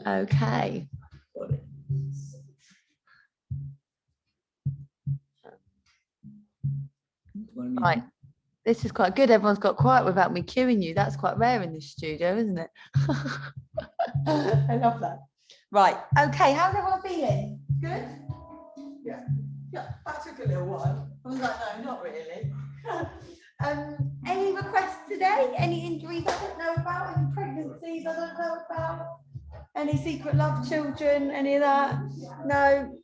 Okay. Right. This is quite good. Everyone's got quiet without me cueing you. That's quite rare in this studio, isn't it? I love that. Right. Okay. How's everyone feeling? Good? Yeah. Yeah. That took a little while. I was like, no, not really. Any requests today? Any injuries I don't know about? Any pregnancies I don't know about? Any secret love children? Any of that? No.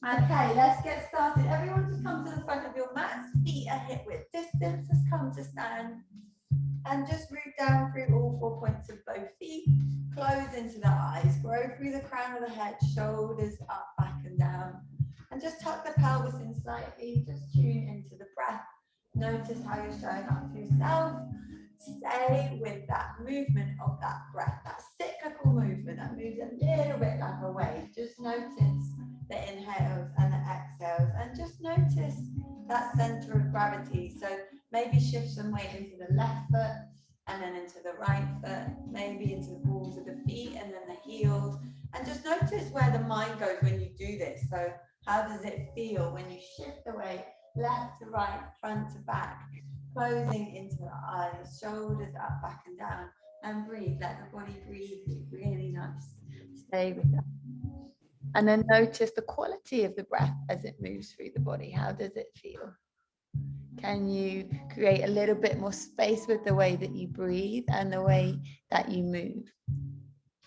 Okay, let's get started. Everyone just come to the front of your mats, feet are hip width distance, just come to stand and just root down through all 4 points of both feet, close into the eyes, grow through the crown of the head, shoulders up, back and down, and just tuck the pelvis in slightly, just tune into the breath. Notice how you're showing up for yourself. Stay with that movement of that breath, that cyclical movement that moves a little bit like a wave. Just notice the inhales and the exhales, and just notice that center of gravity. So maybe shift some weight into the left foot and then into the right foot, maybe into the balls of the feet and then the heels, and just notice where the mind goes when you do this. So how does it feel when you shift the weight left to right, front to back, closing into the eyes, shoulders up, back and down, and breathe. Let the body breathe. Really nice. Stay with that. And then notice the quality of the breath as it moves through the body. How does it feel? Can you create a little bit more space with the way that you breathe and the way that you move?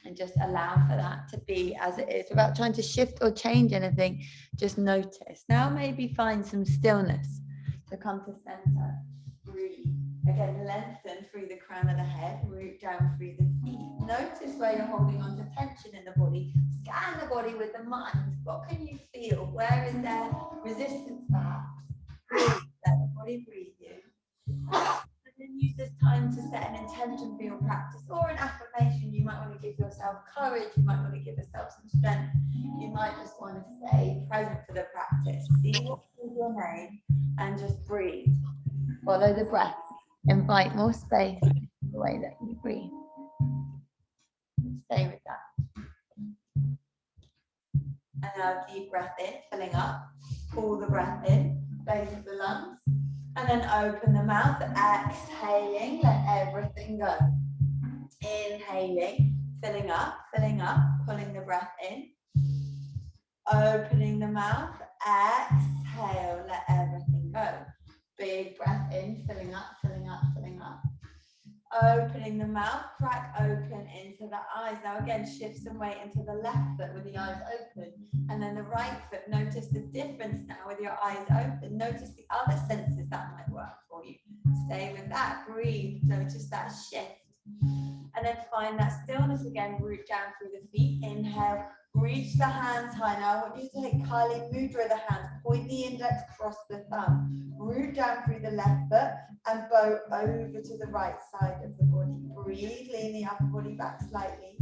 And just allow for that to be as it is without trying to shift or change anything. Just notice. Now maybe find some stillness. So come to center. Breathe. Again, lengthen through the crown of the head, root down through the feet. Notice where you're holding on to tension in the body. Scan the body with the mind. What can you feel? Where is there resistance perhaps? Breathe. Let the body breathe you. And then use this time to set an intention for your practice or an affirmation. You might want to give yourself courage. You might want to give yourself some strength. You might just want to stay present for the practice. See what is your name and just breathe. Follow the breath. Invite more space in the way that you breathe. Stay with that. And now deep breath in, filling up. Pull the breath in, base of the lungs. And then open the mouth, exhaling, let everything go. Inhaling, filling up, pulling the breath in. Opening the mouth, exhale, let everything go. Big breath in, filling up. Opening the mouth, crack open into the eyes. Now again, shift some weight into the left foot with the eyes open. And then the right foot, notice the difference now with your eyes open. Notice the other senses that might work for you. Stay with that, breathe, notice that shift. And then find that stillness again, root down through the feet. Inhale, reach the hands high. Now I want you to take Kali Mudra, the hands, point the index, cross the thumb. Root down through the left foot and bow over to the right side of the body. Breathe, lean the upper body back slightly.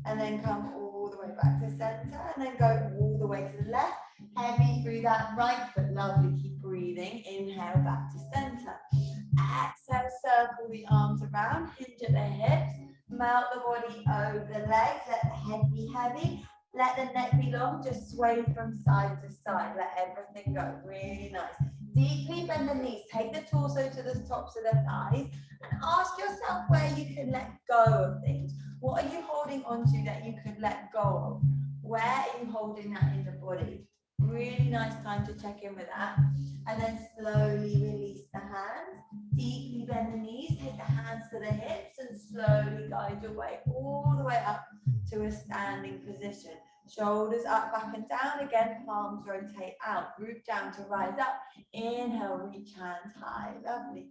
And then come all the way back to center. And then go all the way to the left. Heavy through that right foot. Lovely, keep breathing. Inhale, back to center. Exhale, circle the arms around, hinge at the hips, melt the body over the legs, let the head be heavy, let the neck be long, just sway from side to side, let everything go, really nice. Deeply bend the knees, take the torso to the tops of the thighs, and ask yourself where you can let go of things. What are you holding on to that you could let go of? Where are you holding that in the body? Really nice time to check in with that. And then slowly release the hands. Deeply bend the knees, take the hands to the hips and slowly guide your way all the way up to a standing position. Shoulders up, back and down again, palms rotate out, root down to rise up. Inhale, reach hands high, lovely.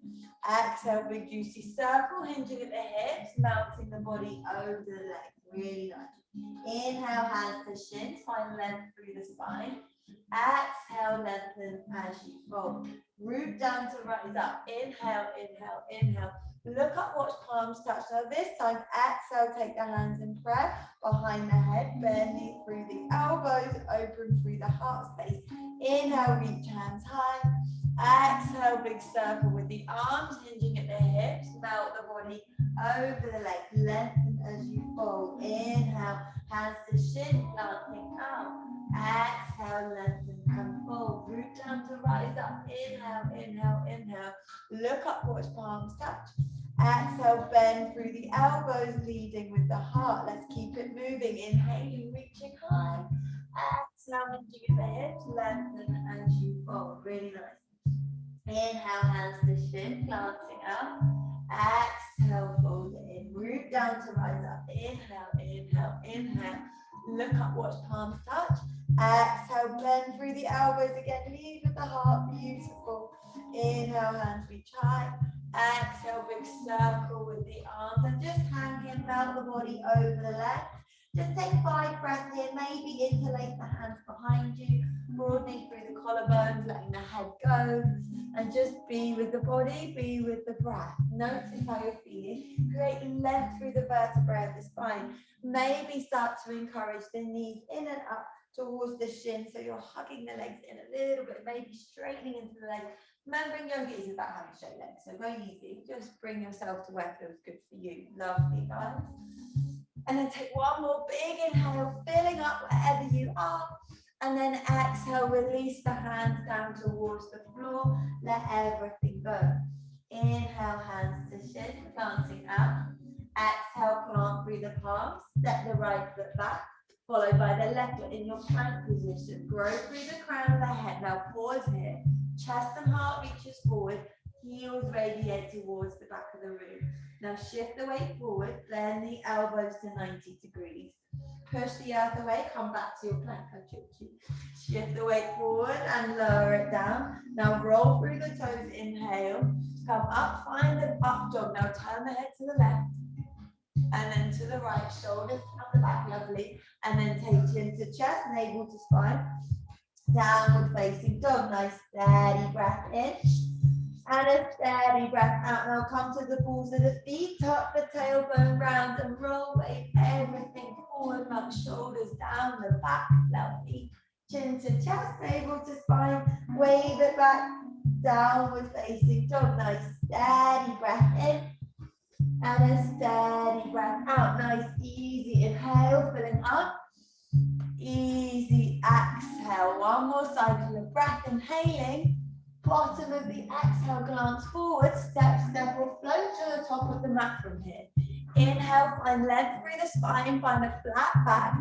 Exhale, big juicy circle, hinging at the hips, melting the body over the legs, really nice. Inhale, hands to shins, find length through the spine. Exhale, lengthen as you fold. Root down to rise up. Inhale, inhale, inhale. Look up, watch palms touch. Now this time, exhale, take the hands in prayer behind the head, bending through the elbows, open through the heart space. Inhale, reach hands high. Exhale, big circle with the arms, hinging at the hips, melt the body over the legs, lengthen as you fold. Inhale, hands to shin, planting out. Exhale, lengthen and fold. Root down to rise up. Inhale, inhale, inhale. Look up, watch palms touch. Exhale, bend through the elbows, leading with the heart. Let's keep it moving. Inhaling, reaching high. Exhale, lifting the hips, lengthen as you fold. Really nice. Inhale, hands to shin, glancing up. Exhale, fold it in. Root down to rise up. Inhale, inhale, inhale. Look up, watch palms touch. Exhale, bend through the elbows again. Lead with the heart. Beautiful. Inhale, hands reach high. Exhale, big circle with the arms. And just hang here, melt the body over the legs. Just take 5 breaths here. Maybe interlace the hands behind you. Broadening through the collarbones, letting the head go. And just be with the body, be with the breath. Notice how you're feeling. Create length through the vertebrae of the spine. Maybe start to encourage the knees in and up towards the shin, so you're hugging the legs in a little bit, maybe straightening into the legs. Remembering yoga isn't about having straight legs, so go easy. Just bring yourself to where feels good for you. Lovely, guys. And then take one more big inhale, filling up wherever you are. And then exhale, release the hands down towards the floor. Let everything go. Inhale, hands to shin, planting out. Exhale, plant through the palms. Step the right foot back, followed by the left foot in your plank position. Grow through the crown of the head. Now pause here. Chest and heart reaches forward. Heels radiate towards the back of the room. Now shift the weight forward. Bend the elbows to 90 degrees. Push the earth away, come back to your plank. Shift the weight forward and lower it down. Now roll through the toes, inhale. Come up, find an up dog. Now turn the head to the left. And then to the right, shoulders up the back, lovely. And then take chin to chest, navel to spine. Downward facing dog, nice steady breath in. And a steady breath out. Now come to the balls of the feet, tuck the tailbone round and roll, wave everything forward, melt shoulders down the back, lovely. Chin to chest, navel to spine, wave it back, downward facing dog, nice steady breath in. And a steady breath out, nice easy inhale, filling up. Easy exhale, one more cycle of breath, inhaling. Bottom of the exhale, glance forward, step, or float to the top of the mat from here. Inhale, find length through the spine, find a flat back.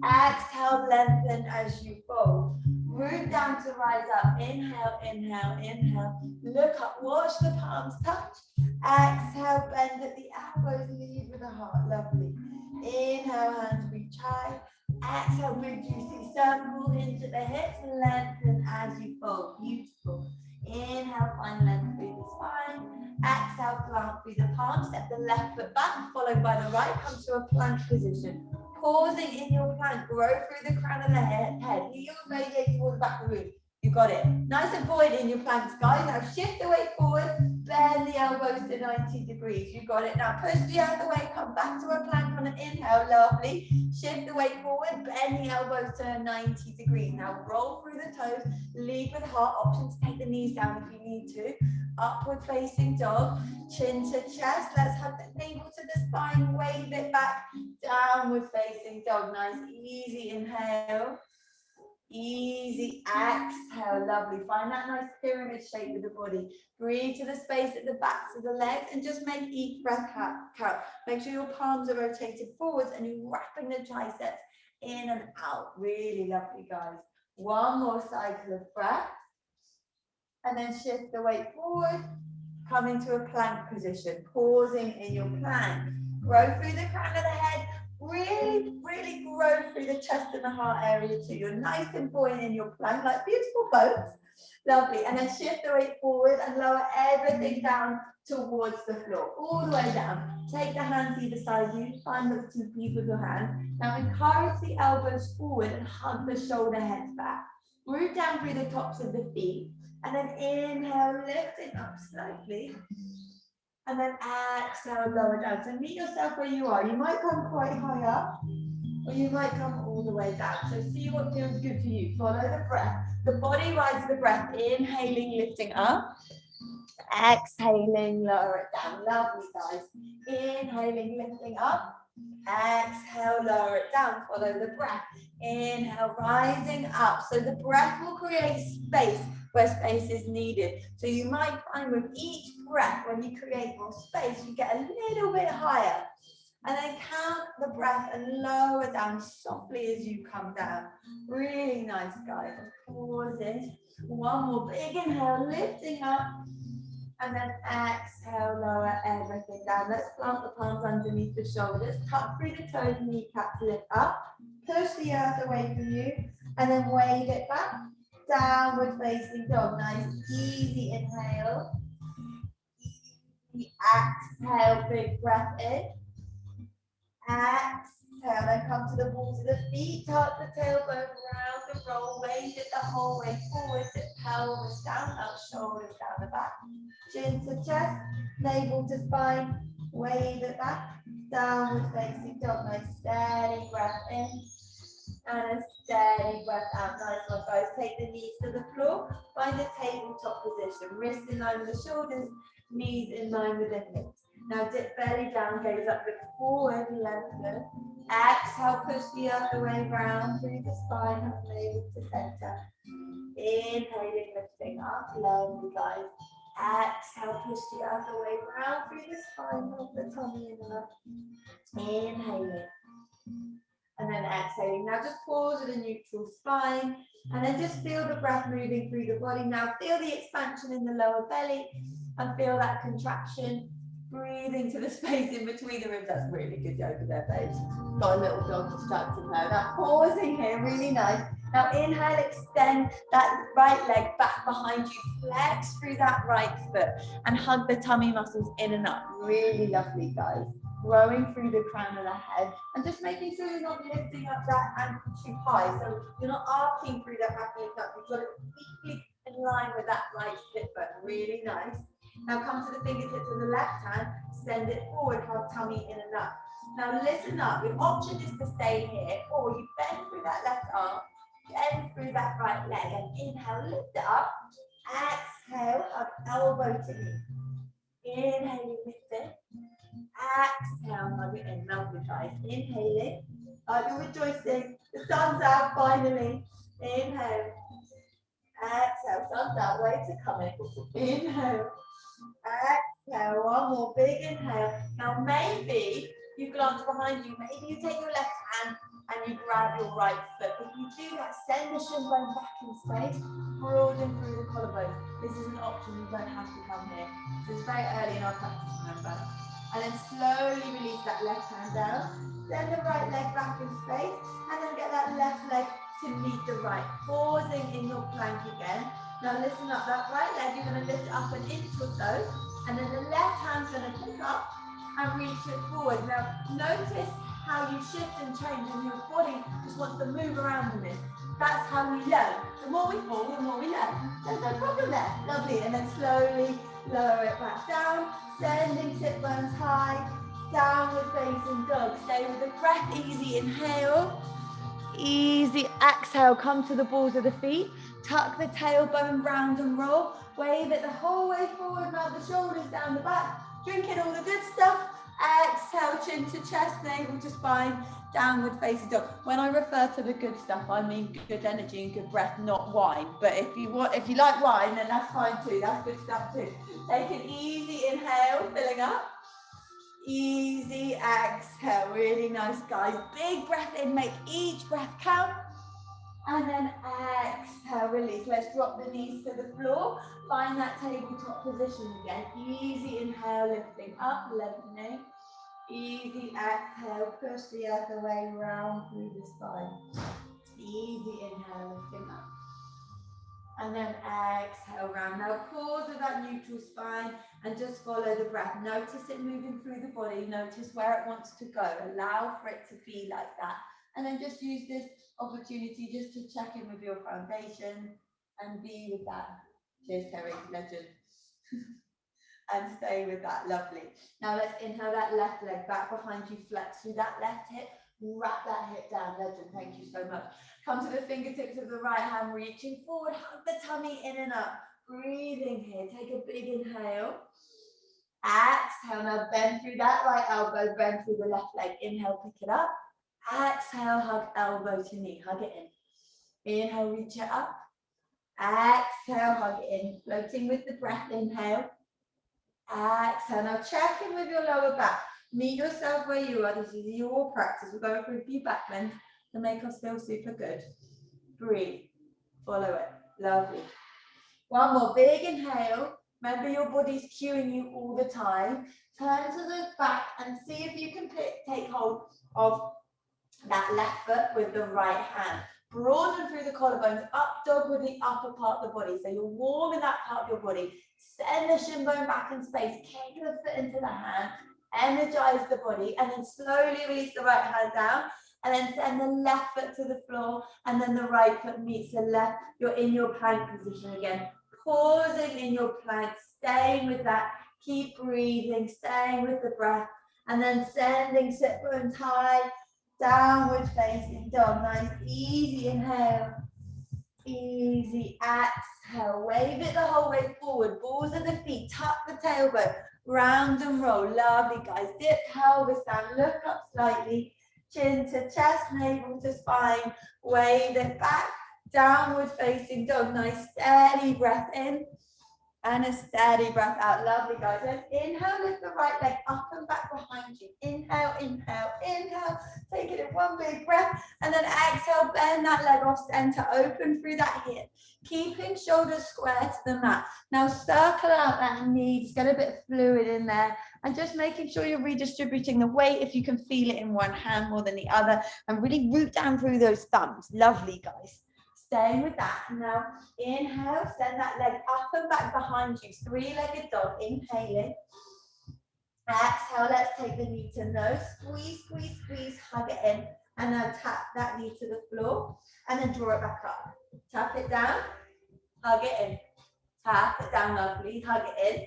Exhale, lengthen as you fold. Root down to rise up. Inhale, inhale, inhale. Look up, watch the palms touch. Exhale, bend at the elbows, lead with the heart, lovely. Inhale, hands reach high. Exhale, big juicy circle into the hips, lengthen as you fold, beautiful. Inhale, find length through the spine. Exhale, plant through the palms, step the left foot back, followed by the right, come to a plank position. Pausing in your plank, grow through the crown of the head, heels radiate towards the back of the room. You got it. Nice and buoyant in your planks, guys. Now shift the weight forward, bend the elbows to 90 degrees. You got it. Now push the other way, come back to a plank on an inhale, lovely. Shift the weight forward, bend the elbows to 90 degrees. Now roll through the toes, lead with heart. Option to take the knees down if you need to. Upward facing dog, chin to chest. Let's have the navel to the spine, wave it back. Downward facing dog, nice easy inhale. Easy exhale, lovely. Find that nice pyramid shape with the body. Breathe to the space at the backs of the legs and just make each breath count. Make sure your palms are rotated forwards and you're wrapping the triceps in and out. Really lovely, guys. One more cycle of breath. And then shift the weight forward. Come into a plank position. Pausing in your plank. Grow through the crown of the head. Really grow through the chest and the heart area too. You're nice and buoyant in your plank, like beautiful boats. Lovely. And then shift the weight forward and lower everything down towards the floor. All the way down. Take the hands either side of you. Find the two peas with your hands. Now encourage the elbows forward and hug the shoulder heads back. Root down through the tops of the feet. And then inhale, lifting up slightly. And then exhale, lower down. So meet yourself where you are. You might come quite high up, or you might come all the way down. So see what feels good for you. Follow the breath. The body rides the breath. Inhaling, lifting up. Exhaling, lower it down. Lovely, guys. Inhaling, lifting up. Exhale, lower it down. Follow the breath. Inhale, rising up. So the breath will create space where space is needed. So you might find with each breath, when you create more space, you get a little bit higher. And then count the breath and lower down softly as you come down. Really nice, guys. Pause it. One more big inhale, lifting up. And then exhale, lower everything down. Let's plant the palms underneath the shoulders. Tuck through the toes, kneecaps lift up. Push the earth away from you. And then wave it back. Downward facing dog. Nice, easy inhale. Exhale, big breath in. Exhale, then come to the balls of the feet, tuck the tailbone around and roll, wave it the whole way forward, sit pelvis down, up, shoulders down the back, chin to chest, navel to spine, wave it back, downward facing dog, nice steady breath in, and a steady breath out. Nice one, guys. Take the knees to the floor, find a tabletop position, wrists in line with the shoulders, knees in line with the hips. Now dip belly down, gaze up, look forward, lengthen. Exhale, push the other way round through the spine, up navel to center. Inhaling, lifting up, lovely, guys. Exhale, push the other way round through the spine, up the tummy and up. Inhaling. And then exhaling. Now just pause at a neutral spine, and then just feel the breath moving through the body. Now feel the expansion in the lower belly, and feel that contraction. Breathing to the space in between the ribs. That's really good yoga there, babes. Got a little dog distracting her. Now pausing here, really nice. Now inhale, extend that right leg back behind you. Flex through that right foot and hug the tummy muscles in and up. Really lovely, guys. Growing through the crown of the head and just making sure you're not lifting up that ankle too high. So you're not arcing through that back leg up. You've got it completely in line with that right hip bone. Really nice. Now come to the fingertips of the left hand, send it forward, hug tummy in and up. Now listen up, your option is to stay here, or you bend through that left arm, bend through that right leg, and inhale, lift it up. Exhale, hug elbow to knee. Inhaling, lift it. Exhale, hug it in, lovely, guys. Inhaling, you're rejoicing, the sun's out finally. Inhale. Exhale, sun's out, way to come in. Inhale. Exhale, one more big inhale. Now maybe you glance behind you, maybe you take your left hand and you grab your right foot. If you do that, send the shin bone back in space, broaden through the collarbone. This is an option, you don't have to come here. So it's very early in our practice, remember. And then slowly release that left hand down, send the right leg back in space, and then get that left leg to meet the right. Pausing in your plank again. Now listen up, that right leg, you're going to lift it up an inch or so, and then the left hand's going to pick up and reach it forward. Now notice how you shift and change and your body just wants to move around a bit. That's how we learn. The more we fall, the more we learn. There's no problem there. Lovely. And then slowly lower it back down, sending sit bones high, downward facing dog. Stay with the breath, easy inhale. Easy exhale, come to the balls of the feet, tuck the tailbone round and roll, wave it the whole way forward, now the shoulders down the back, drink in all the good stuff, exhale, chin to chest, navel to spine, downward facing dog. When I refer to the good stuff, I mean good energy and good breath, not wine. But if you like wine, then that's fine too, that's good stuff too. Take an easy inhale, filling up. Easy exhale, really nice, guys. Big breath in, make each breath count. And then exhale, release. Let's drop the knees to the floor. Find that tabletop position again. Easy inhale, lifting up, lengthening. Easy exhale, push the other way round through the spine. Easy inhale, lifting up. And then exhale round. Now pause with that neutral spine and just follow the breath. Notice it moving through the body. Notice where it wants to go. Allow for it to be like that. And then just use this opportunity just to check in with your foundation and be with that. Cheers, Terry, legend. And stay with that, lovely. Now let's inhale that left leg back behind you, flex through that left hip, wrap that hip down, legend, thank you so much. Come to the fingertips of the right hand, reaching forward, hug the tummy in and up. breathing here. Take a big inhale. Exhale, now bend through that right elbow, bend through the left leg. Inhale, pick it up. Exhale, hug elbow to knee, hug it in. Inhale, reach it up. Exhale, hug it in. Floating with the breath, inhale. Exhale, now check in with your lower back. Meet yourself where you are. This is your practice. We're going through a few back bends to make us feel super good. Breathe, follow it, lovely. One more big inhale. Remember, your body's cueing you all the time. Turn to the back and see if you can take hold of that left foot with the right hand. Broaden through the collarbones, up dog with the upper part of the body. So you're warming that part of your body. Send the shin bone back in space. Kick the foot into the hand. Energize the body. And then slowly release the right hand down. And then send the left foot to the floor. And then the right foot meets the left. You're in your plank position again. Pausing in your plank, staying with that, keep breathing, staying with the breath, and then sending sit bones high, downward facing dog. Nice, easy inhale, easy exhale. Wave it the whole way forward, balls of the feet, tuck the tailbone, round and roll. Lovely, guys. Dip pelvis down, look up slightly, chin to chest, navel to spine, wave it back. Downward facing dog. Nice steady breath in and a steady breath out. Lovely, guys. Then inhale, lift the right leg up and back behind you. Inhale, inhale, inhale. Take it in one big breath. And then exhale, bend that leg off center. Open through that hip. Keeping shoulders square to the mat. Now circle out that knee. Just get a bit of fluid in there. And just making sure you're redistributing the weight if you can feel it in one hand more than the other. And really root down through those thumbs. Lovely, guys. Staying with that. Now, inhale, send that leg up and back behind you. Three-legged dog, inhaling. Exhale, let's take the knee to nose. Squeeze, squeeze, squeeze, hug it in. And now tap that knee to the floor. And then draw it back up. Tap it down, hug it in. Tap it down, lovely, hug it in.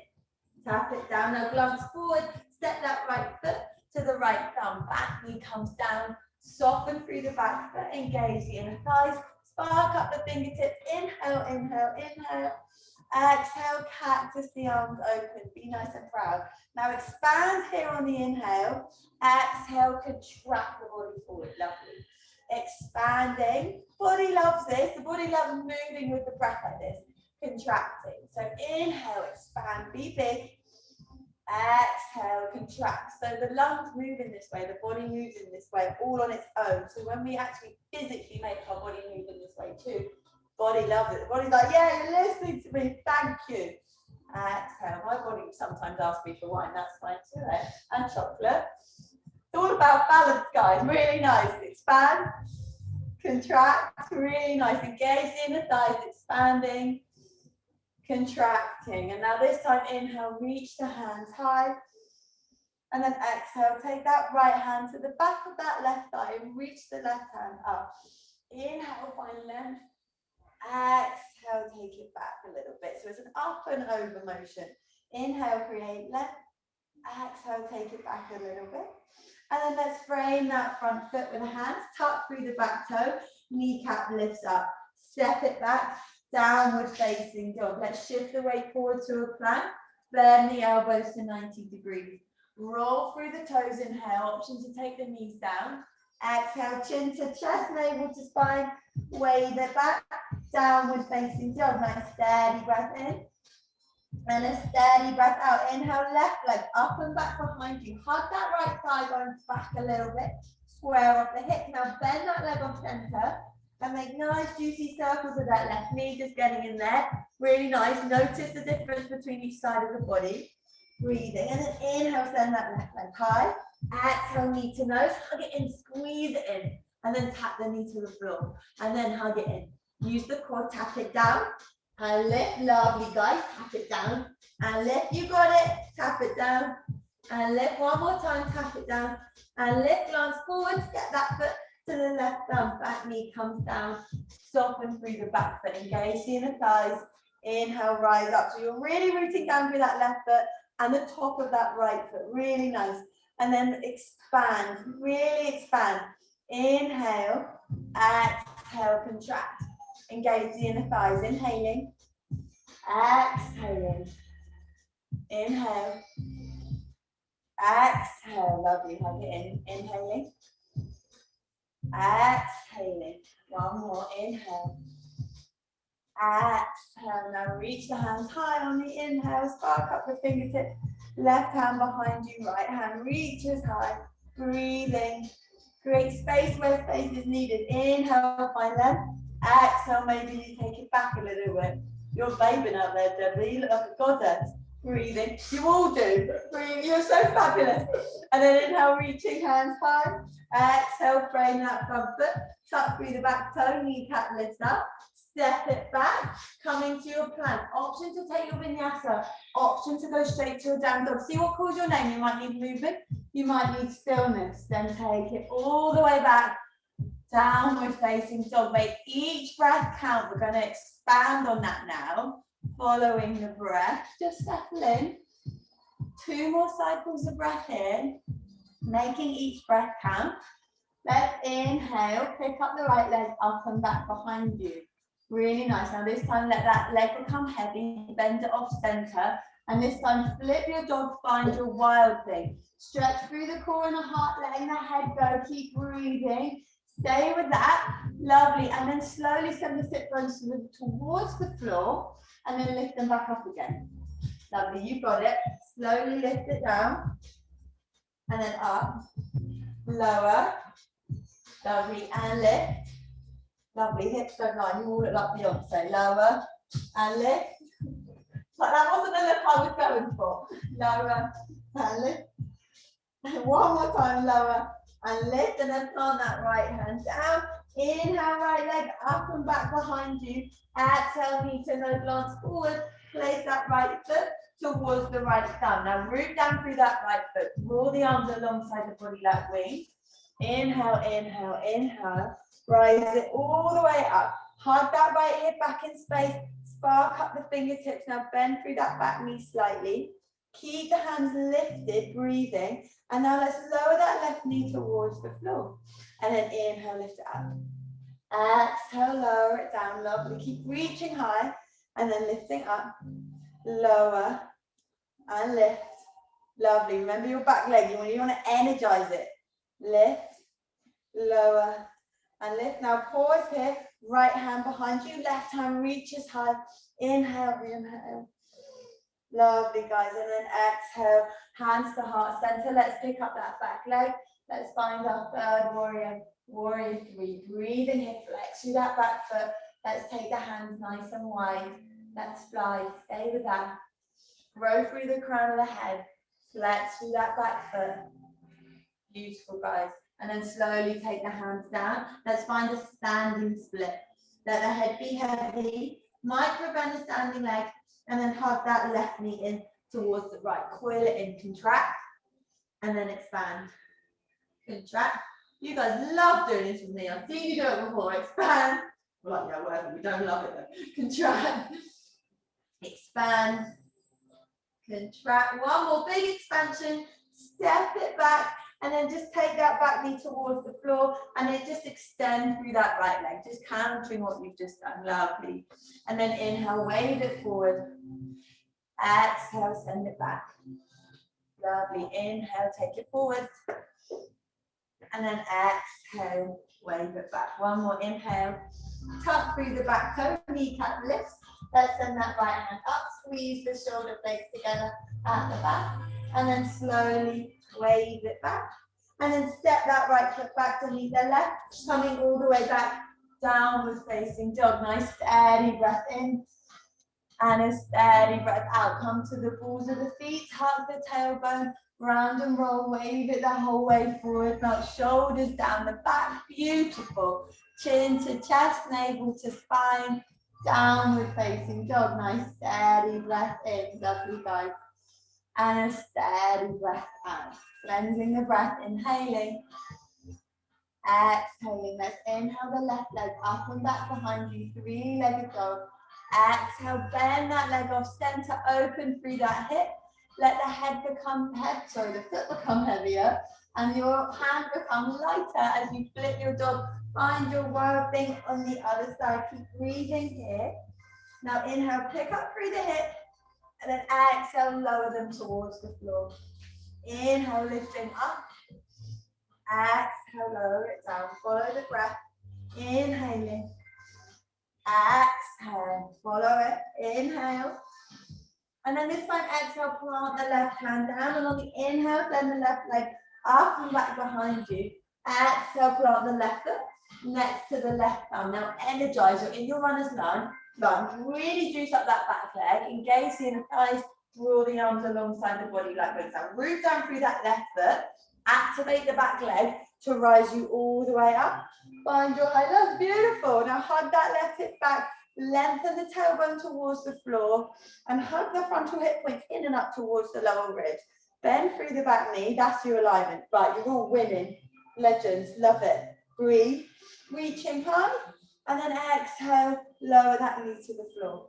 Tap it down. Now glance forward, step that right foot to the right thumb. Back knee comes down. Soften through the back foot, engage the inner thighs. Spark up the fingertips. Inhale, inhale, inhale. Exhale, cactus the arms open. Be nice and proud. Now expand here on the inhale. Exhale, contract the body forward. Lovely. Expanding. Body loves this. The body loves moving with the breath like this. Contracting. So inhale, expand, be big. Exhale, contract. So the lungs move in this way, the body moves in this way, all on its own. So when we actually physically make our body move in this way too, body loves it. The body's like, yeah, you're listening to me, thank you. Exhale. My body sometimes asks me for wine, that's fine too, eh? And chocolate. It's all about balance, guys. Really nice. Expand, contract, really nice. Engage the inner thighs, expanding, contracting. And now this time, inhale, reach the hands high. And then exhale, take that right hand to the back of that left thigh and reach the left hand up. Inhale, find length. Exhale, take it back a little bit. So it's an up and over motion. Inhale, create length. Exhale, take it back a little bit. And then let's frame that front foot with the hands. Tuck through the back toe. Kneecap lifts up. Step it back. Downward facing dog. Let's shift the weight forward to a plank. Bend the elbows to 90 degrees. Roll through the toes. Inhale. Option to take the knees down. Exhale, chin to chest, navel to spine. Wave it back. Downward facing dog. Nice steady breath in. And a steady breath out. Inhale, left leg up and back behind you. Hug that right thigh bone back a little bit. Square off the hip. Now bend that leg off center. And make nice juicy circles with that left knee just getting in there. Really nice. Notice the difference between each side of the body. Breathing. And then inhale, send that left leg high. Exhale, knee to nose. Hug it in, squeeze it in. And then tap the knee to the floor. And then hug it in. Use the core, tap it down. And lift. Lovely, guys. Tap it down. And lift. You got it. Tap it down. And lift. One more time. Tap it down. And lift. Glance forward. Step that foot to the left thumb, back knee comes down, soften through the back foot, engage the inner thighs, inhale, rise up. So you're really rooting down through that left foot and the top of that right foot, really nice. And then expand, really expand. Inhale, exhale, contract. Engage the inner thighs, inhaling. Exhaling. Inhale. Exhale. Lovely. Hug it in. Inhaling. Exhaling. One more. Inhale. Exhale. Now reach the hands high on the inhale. Spark up the fingertips. Left hand behind you. Right hand reaches high. Breathing. Create space where space is needed. Inhale, find length. Exhale, maybe you take it back a little bit. You're babing out there, Debbie. You look like a goddess. Breathing. You all do. Breathe. You're so fabulous. And then inhale, reaching hands high. Exhale, frame that front foot. Tuck through the back toe. Kneecap lifts up. Step it back. Coming to your plank. Option to take your vinyasa. Option to go straight to your down dog. See what calls your name. You might need movement. You might need stillness. Then take it all the way back. Downward facing dog. Make each breath count. We're going to expand on that now. Following the breath. Just settle in. 2 more cycles of breath in. Making each breath count. Let's inhale. Pick up the right leg up and back behind you. Really nice. Now this time let that leg become heavy. Bend it off center. And this time flip your dog. Find your wild thing. Stretch through the core and the heart. Letting the head go. Keep breathing. Stay with that. Lovely. And then slowly send the sit bones towards the floor. And then lift them back up again. Lovely. You got it. Slowly lift it down. And then up. Lower. Lovely. And lift. Lovely. Hips don't lie. You all look like Beyonce. Lower. And lift. But that wasn't the look I was going for. Lower. And lift. One more time. Lower. And lift, and then plant that right hand down. Inhale, right leg up and back behind you. Exhale, knee to nose, glance forward. Place that right foot towards the right thumb. Now root down through that right foot. Draw the arms alongside the body like wings. Inhale, inhale, inhale. Rise it all the way up. Hug that right hip back in space. Spark up the fingertips. Now bend through that back knee slightly. Keep the hands lifted, breathing. And now let's lower that left knee towards the floor. And then inhale, lift it up. Exhale, lower it down. Lovely. Keep reaching high. And then lifting up. Lower. And lift. Lovely. Remember your back leg. You want to energize it. Lift. Lower. And lift. Now pause here. Right hand behind you. Left hand reaches high. Inhale, inhale. Lovely, guys. And then exhale, hands to heart center. Let's pick up that back leg. Let's find our third warrior. Warrior 3. Breathe in here, flex through that back foot. Let's take the hands nice and wide. Let's fly. Stay with that. Grow through the crown of the head. Flex through that back foot. Beautiful, guys. And then slowly take the hands down. Let's find a standing split. Let the head be heavy. Micro bend the standing leg. And then hug that left knee in towards the right. Coil it in, contract, and then expand. Contract. You guys love doing this with me. I've seen you do it before. Expand. We're like, yeah, whatever. We don't love it though. Contract. Expand. Contract. One more big expansion. Step it back. And then just take that back knee towards the floor and then just extend through that right leg, just countering what you've just done. Lovely. And then inhale, wave it forward. Exhale, send it back. Lovely. Inhale, take it forward. And then exhale, wave it back. One more inhale. Tuck through the back toe, kneecap lifts. Let's send that right hand up. Squeeze the shoulder blades together at the back. And then slowly wave it back. And then step that right foot back to meet the left. Coming all the way back. Downward facing dog. Nice steady breath in. And a steady breath out. Come to the balls of the feet. Hug the tailbone. Round and roll. Wave it the whole way forward. Melt shoulders down the back. Beautiful. Chin to chest. Navel to spine. Downward facing dog. Nice steady breath in. Lovely, guys. And a steady breath out. Cleansing the breath. Inhaling. Exhaling. Let's inhale the left leg up and back behind you. 3-legged dog. Exhale. Bend that leg off center. Open through that hip. Let the the foot become heavier. And your hand become lighter as you flip your dog. Find your wild thing on the other side. Keep breathing here. Now inhale, pick up through the hip, and then exhale, lower them towards the floor. Inhale, lifting up. Exhale, lower it down. Follow the breath. Inhaling. Exhale. Follow it. Inhale. And then this time, exhale, plant the left hand down. And on the inhale, send the left leg up and back behind you. Exhale, plant the left foot next to the left arm. Now energize. You're in your runner's lunge. Really juice up that back leg. Engage the inner thighs. Draw the arms alongside the body like this. Now root down through that left foot. Activate the back leg to rise you all the way up. Find your high lunge. Beautiful. Now hug that left hip back. Lengthen the tailbone towards the floor and hug the frontal hip points in and up towards the lower ribs. Bend through the back knee. That's your alignment. Right, you're all winning. Legends. Love it. Breathe. Reaching high. And then exhale. Lower that knee to the floor.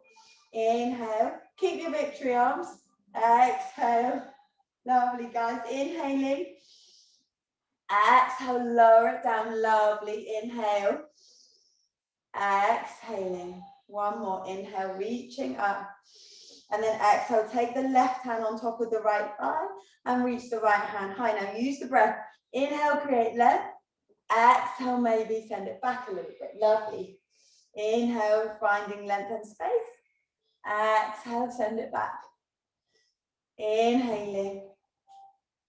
Inhale. Keep your victory arms. Exhale. Lovely, guys. Inhaling. Exhale. Lower it down. Lovely. Inhale. Exhaling. One more. Inhale, reaching up. And then exhale, take the left hand on top of the right thigh and reach the right hand high. Now use the breath. Inhale, create length. Exhale, maybe send it back a little bit. Lovely. Inhale, finding length and space. Exhale, send it back. Inhaling.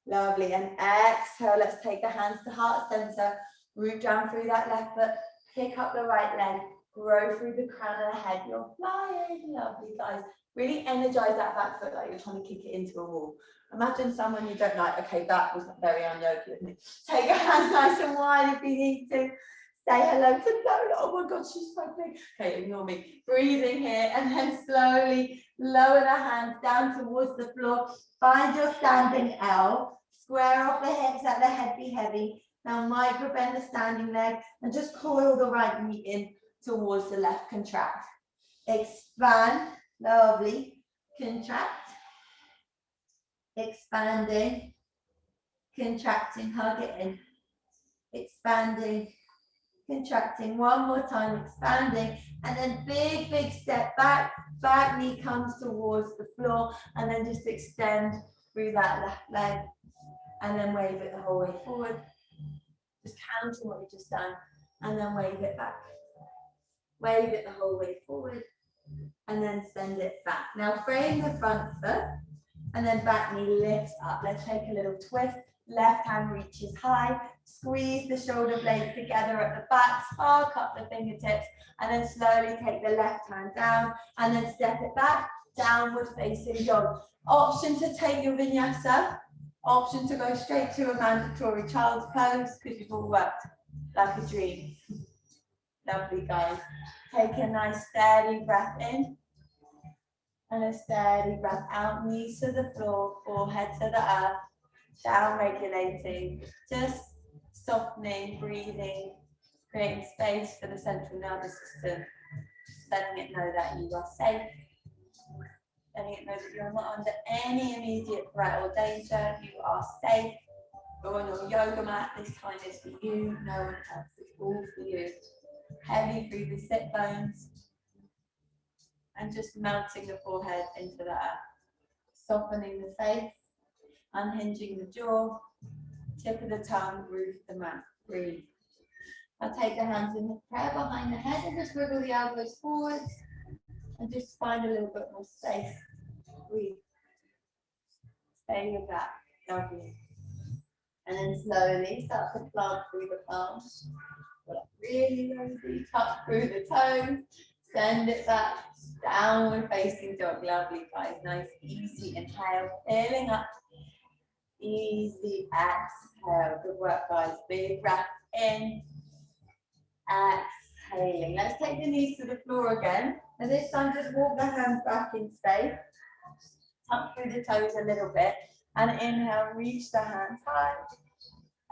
Lovely. And exhale, let's take the hands to heart center. Root down through that left foot. Pick up the right leg, grow through the crown of the head. You're flying. Lovely, guys. Really energize that back foot like you're trying to kick it into a wall. Imagine someone you don't like. Okay, that was very un-yogi of me. Take your hands nice and wide if you need to. Say hello to Lola. Oh my God, she's so big. Okay, ignore me. Breathing here and then slowly lower the hands down towards the floor. Find your standing L. Square off the hips, let the head be heavy. Now micro bend the standing leg and just coil the right knee in towards the left. Contract. Expand. Lovely. Contract. Expanding. Contracting. Hug it in. Expanding. Contracting. One more time. Expanding. And then big, big step back. Back knee comes towards the floor. And then just extend through that left leg. And then wave it the whole way forward. Just counting what we've just done, and then wave it back. Wave it the whole way forward, and then send it back. Now frame the front foot, and then back knee lifts up. Let's take a little twist. Left hand reaches high. Squeeze the shoulder blades together at the back. Spark up the fingertips, and then slowly take the left hand down, and then step it back. Downward facing dog. Option to take your vinyasa. Option to go straight to a mandatory child's pose because you've all worked like a dream. Lovely, guys. Take a nice steady breath in and a steady breath out. Knees to the floor, forehead to the earth. Down regulating, just softening, breathing, creating space for the central nervous system. Letting it know that you are safe. Letting it know that you're not under any immediate threat or danger. You are safe. Go on your yoga mat. This time is for you. No one else. It's all for you. Heavy through the sit bones. And just melting the forehead into the earth. Softening the face. Unhinging the jaw. Tip of the tongue. Roof the mat. Breathe. I'll take the hands in the prayer behind the head and just wiggle the elbows forwards. And just find a little bit more space. Breathe. Stay with that. Lovely. And then slowly start to plant through the palms. Really, really tuck through the toes. Send it back. Downward facing dog. Lovely, guys. Nice, easy inhale. Filling up. Easy exhale. Good work, guys. Big breath in. Exhaling. Let's take the knees to the floor again. And this time just walk the hands back in space. Tuck through the toes a little bit. And inhale, reach the hands high.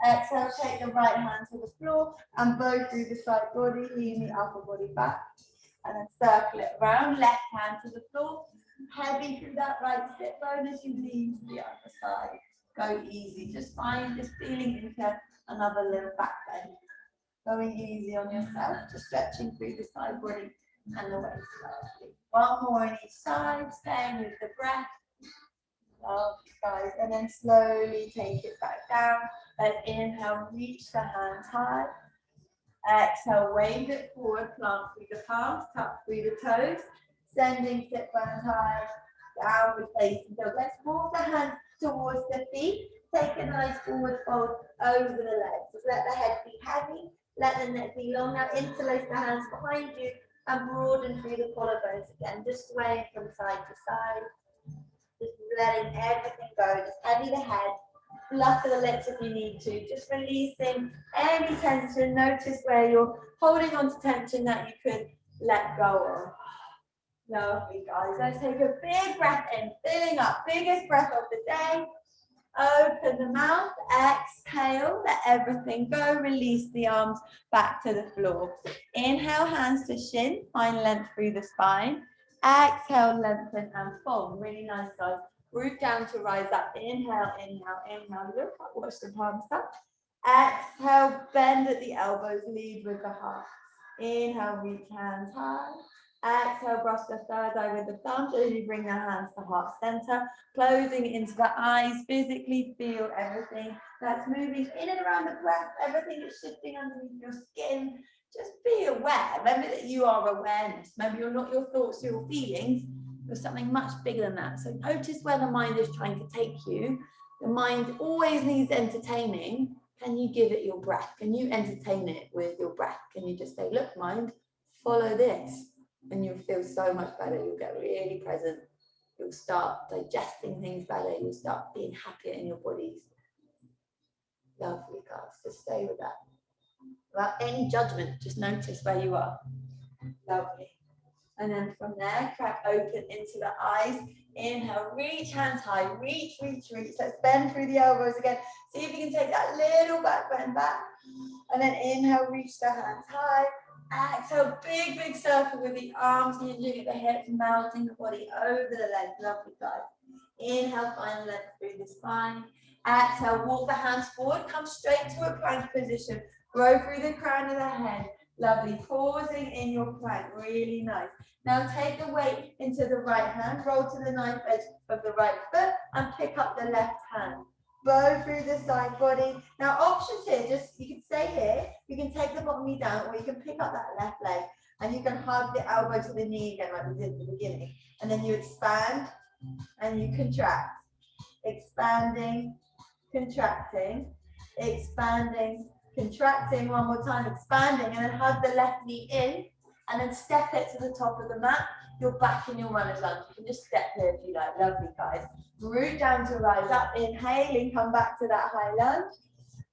Exhale, take the right hand to the floor and bow through the side body, lean the upper body back. And then circle it around, left hand to the floor. Heavy through that right sit bone as you lean to the other side. Go easy, just feeling into another little back bend. Going easy on yourself, just stretching through the side body. and the waist. Lovely. One more on each side, staying with the breath. Lovely, guys. And then slowly take it back down. Let's inhale, reach the hands high. Exhale, wave it forward, plant through the palms, tuck through the toes. Sending sit bones high, downward facing dog. Let's walk the hands towards the feet. Take a nice forward fold over the legs. Just let the head be heavy, let the neck be long. Now interlace the hands behind you and broaden through the collarbones again. Just swaying from side to side. Just letting everything go. Just heavy the head. Flutter the lips if you need to. Just releasing any tension. Notice where you're holding on to tension that you could let go of. Lovely, guys. Let's take a big breath in, filling up. Biggest breath of the day. Open the mouth, exhale, let everything go, release the arms back to the floor. Inhale, hands to shin, find length through the spine. Exhale, lengthen and fold. Really nice, guys. Root down to rise up. Inhale, inhale, inhale. Look up, watch the palms up. Exhale, bend at the elbows, lead with the heart. Inhale, reach hands high. Exhale, brush the third eye with the thumb. Slowly bring the hands to heart center. Closing into the eyes. Physically feel everything that's moving in and around the breath. Everything is shifting underneath your skin. Just be aware. Remember that you are awareness. Maybe you're not your thoughts, your feelings. You're something much bigger than that. So notice where the mind is trying to take you. The mind always needs entertaining. Can you give it your breath? Can you entertain it with your breath? Can you just say, look, mind, follow this? And you'll feel so much better. You'll get really present. You'll start digesting things better. You'll start being happier in your bodies. Lovely, guys. Just stay with that. Without any judgment, just notice where you are. Lovely. And then from there, crack open into the eyes. Inhale, reach hands high. Reach, reach, reach. Let's bend through the elbows again. See if you can take that little back bend back. And then inhale, reach the hands high. Exhale, big, big circle with the arms hinging at the hips, melting the body over the legs. Lovely, guys. Inhale, find length through the spine. Exhale, walk the hands forward. Come straight to a plank position. Grow through the crown of the head. Lovely. Pausing in your plank. Really nice. Now take the weight into the right hand. Roll to the knife edge of the right foot and pick up the left hand. Bow through the side body. Now options here, just you can stay here, you can take the bottom knee down, or you can pick up that left leg and you can hug the elbow to the knee again like we did at the beginning. And then you expand and you contract. Expanding, contracting, expanding, contracting. One more time, expanding, and then hug the left knee in and then step it to the top of the mat. You're back in your runner's lunge. You can just step here if you like. Lovely, guys. Root down to rise up. Inhaling, come back to that high lunge.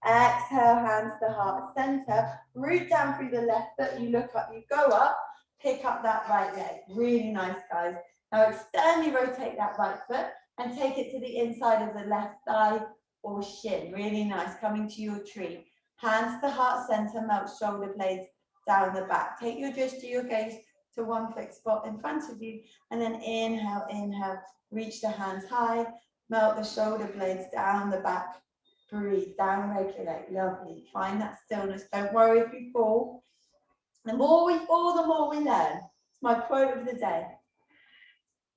Exhale, hands to heart center. Root down through the left foot. You look up, you go up. Pick up that right leg. Really nice, guys. Now externally rotate that right foot and take it to the inside of the left thigh or shin. Really nice. Coming to your tree. Hands to heart center. Melt shoulder blades down the back. Take your gesture, your gaze to one fixed spot in front of you, and then inhale, inhale, reach the hands high, melt the shoulder blades down the back, breathe, down, regulate. Lovely. Find that stillness. Don't worry if you fall. The more we fall, the more we learn. It's my quote of the day.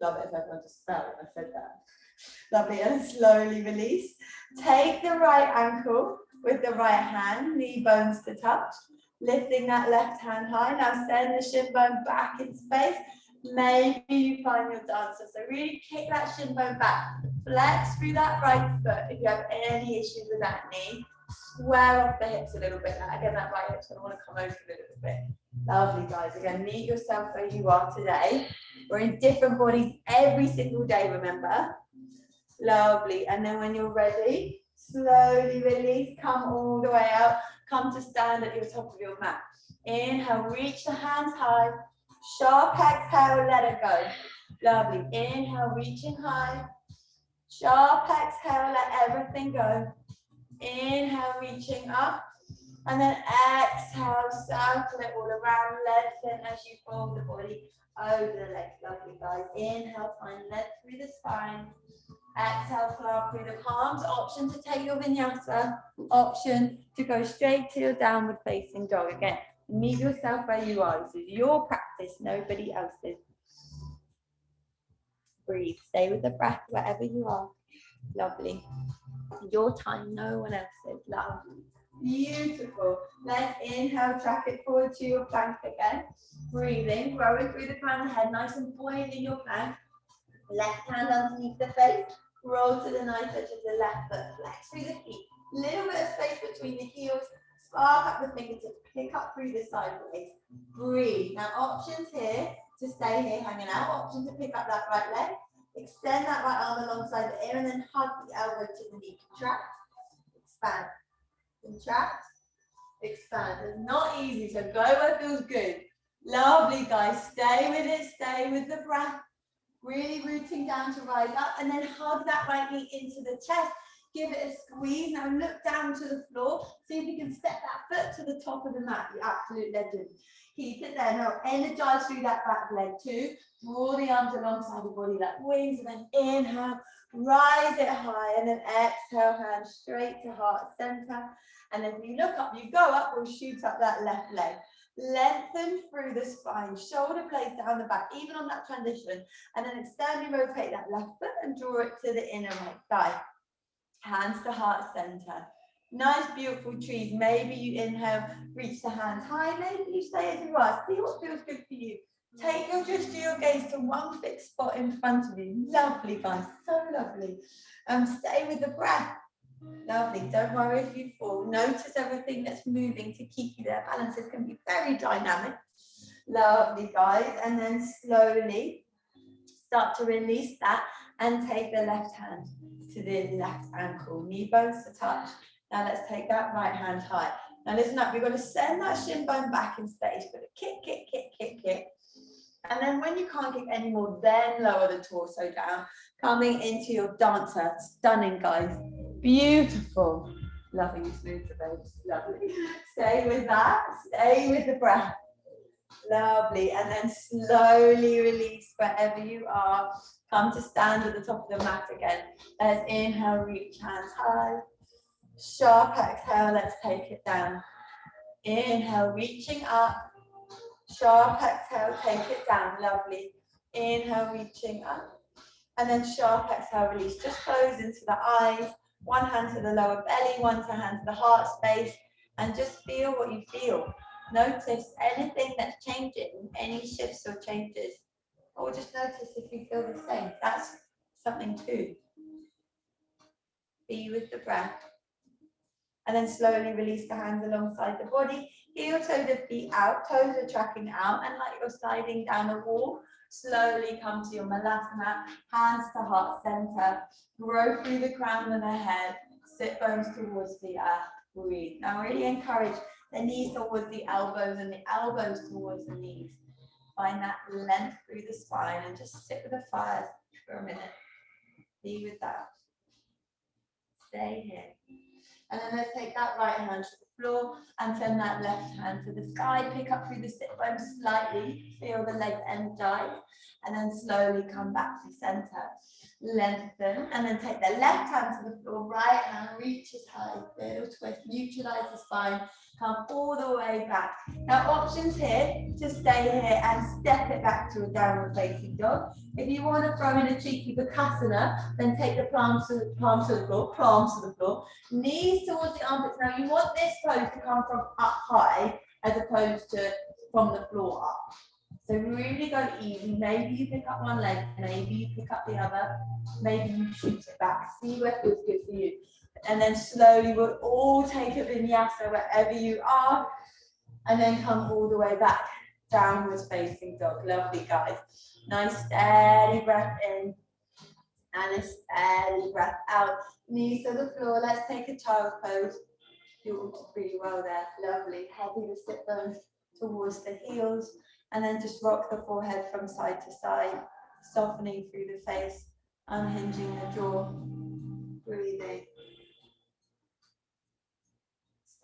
Love it if everyone just felt when I said that. Lovely. And slowly release. Take the right ankle with the right hand, knee bones to touch. Lifting that left hand high. Now send the shin bone back in space. Maybe you find your dancer. So really kick that shin bone back. Flex through that right foot if you have any issues with that knee. Square off the hips a little bit. Again, that right hip's going to want to come over a little bit. Lovely, guys. Again, meet yourself where you are today. We're in different bodies every single day, remember? Lovely. And then when you're ready, slowly release. Come all the way out. Come to stand at your top of your mat. Inhale, reach the hands high. Sharp exhale, let it go. Lovely. Inhale, reaching high. Sharp exhale, let everything go. Inhale, reaching up. And then exhale, circle it all around. Lengthen as you fold the body over the legs. Lovely, guys. Inhale, find length through the spine. Exhale, plant through the palms. Option to take your vinyasa. Option to go straight to your downward facing dog. Again, Meet yourself where you are. This is your practice, nobody else's. Breathe. Stay with the breath wherever you are. Lovely. Your time, no one else's. Love. Beautiful. Let's inhale, track it forward to your plank again. Breathing, growing through the crown of the head, nice and buoyant in your plank. Left hand underneath the face, roll to the nice edge of the left foot, flex through the feet. Little bit of space between the heels, spark up the fingertips, pick up through the sideways. Breathe. Now options here to stay here hanging out, option to pick up that right leg, extend that right arm alongside the ear and then hug the elbow to the knee. Contract, expand, contract, expand. It's not easy, so go where it feels good. Lovely, guys. Stay with it, stay with the breath. Really rooting down to rise up and then hug that right knee into the chest. Give it a squeeze. Now look down to the floor. See if you can step that foot to the top of the mat. You absolute legend. Keep it there. Now energize through that back leg too. Draw the arms alongside the body like wings and then inhale. Rise it high and then exhale, hands straight to heart center. And then when you look up, you go up, we'll shoot up that left leg. Lengthen through the spine, shoulder blades down the back, even on that transition. And then extend and rotate that left foot and draw it to the inner right thigh. Hands to heart center. Nice, beautiful trees. Maybe you inhale, reach the hands high. Maybe you stay as you are. See what feels good for you. Take your gaze to one fixed spot in front of you. Lovely, guys. So lovely. Stay with the breath. Lovely. Don't worry if you fall. Notice everything that's moving to keep you there. Balances can be very dynamic. Lovely, guys. And then slowly start to release that and take the left hand to the left ankle. Knee bones to touch. Now let's take that right hand high. Now listen up. We're going to send that shin bone back in space. We're going to kick, kick, kick, kick, kick. And then when you can't kick anymore, then lower the torso down. Coming into your dancer. Stunning, guys. Beautiful. Lovely, smooth the babes. Lovely. Stay with that. Stay with the breath. Lovely. And then slowly release wherever you are. Come to stand at the top of the mat again. Let's inhale, reach hands high. Sharp exhale, let's take it down. Inhale, reaching up. Sharp exhale, take it down. Lovely. Inhale, reaching up. And then sharp exhale, release. Just close into the eyes. One hand to the lower belly, one hand to the heart space. And just feel what you feel. Notice anything that's changing, any shifts or changes. Or just notice if you feel the same. That's something too. Be with the breath. And then slowly release the hands alongside the body. Heel toe the feet out, toes are tracking out, and like you're sliding down a wall, slowly come to your Malasana, hands to heart center, grow through the crown of the head, sit bones towards the earth, breathe. Now really encourage the knees towards the elbows and the elbows towards the knees. Find that length through the spine and just sit with the fire for a minute. Be with that. Stay here. And then let's take that right hand to the floor and send that left hand to the sky. Pick up through the sit bones slightly. Feel the legs energize. And then slowly come back to center. Lengthen. And then take the left hand to the floor. Right hand reaches high. Little twist. Neutralize the spine. Come all the way back. Now options here to stay here and step it back to a downward facing dog. If you want to throw in a cheeky bakasana, then take the palms to the floor, knees towards the armpits. Now you want this pose to come from up high as opposed to from the floor up. So really go easy. Maybe you pick up one leg, maybe you pick up the other, maybe you shoot it back. See where feels good for you. And then slowly we'll all take a vinyasa wherever you are, and then come all the way back, downwards facing dog. Lovely, guys. Nice steady breath in and a steady breath out. Knees to the floor. Let's take a child's pose. You all do really well there. Lovely. Heavy the sit bones towards the heels, and then just rock the forehead from side to side, softening through the face, unhinging the jaw, breathing.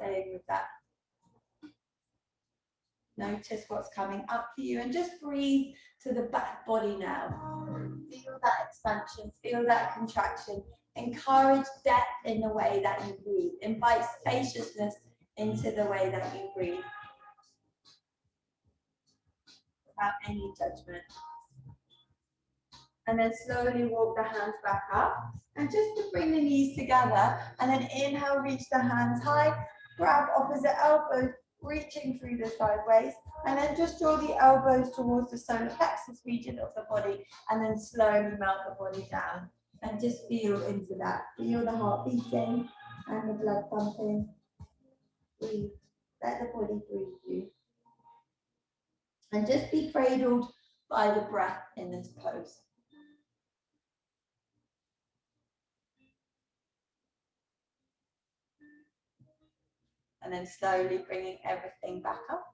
Staying with that. Notice what's coming up for you and just breathe to the back body now. Feel that expansion, feel that contraction. Encourage depth in the way that you breathe. Invite spaciousness into the way that you breathe. without any judgment. And then slowly walk the hands back up. And just to bring the knees together, and then inhale, reach the hands high, grab opposite elbows, reaching through the sideways, and then just draw the elbows towards the solar plexus region of the body, and then slowly melt the body down. And just feel into that. Feel the heart beating and the blood pumping. Breathe. Let the body breathe you. And just be cradled by the breath in this pose. And then slowly bringing everything back up.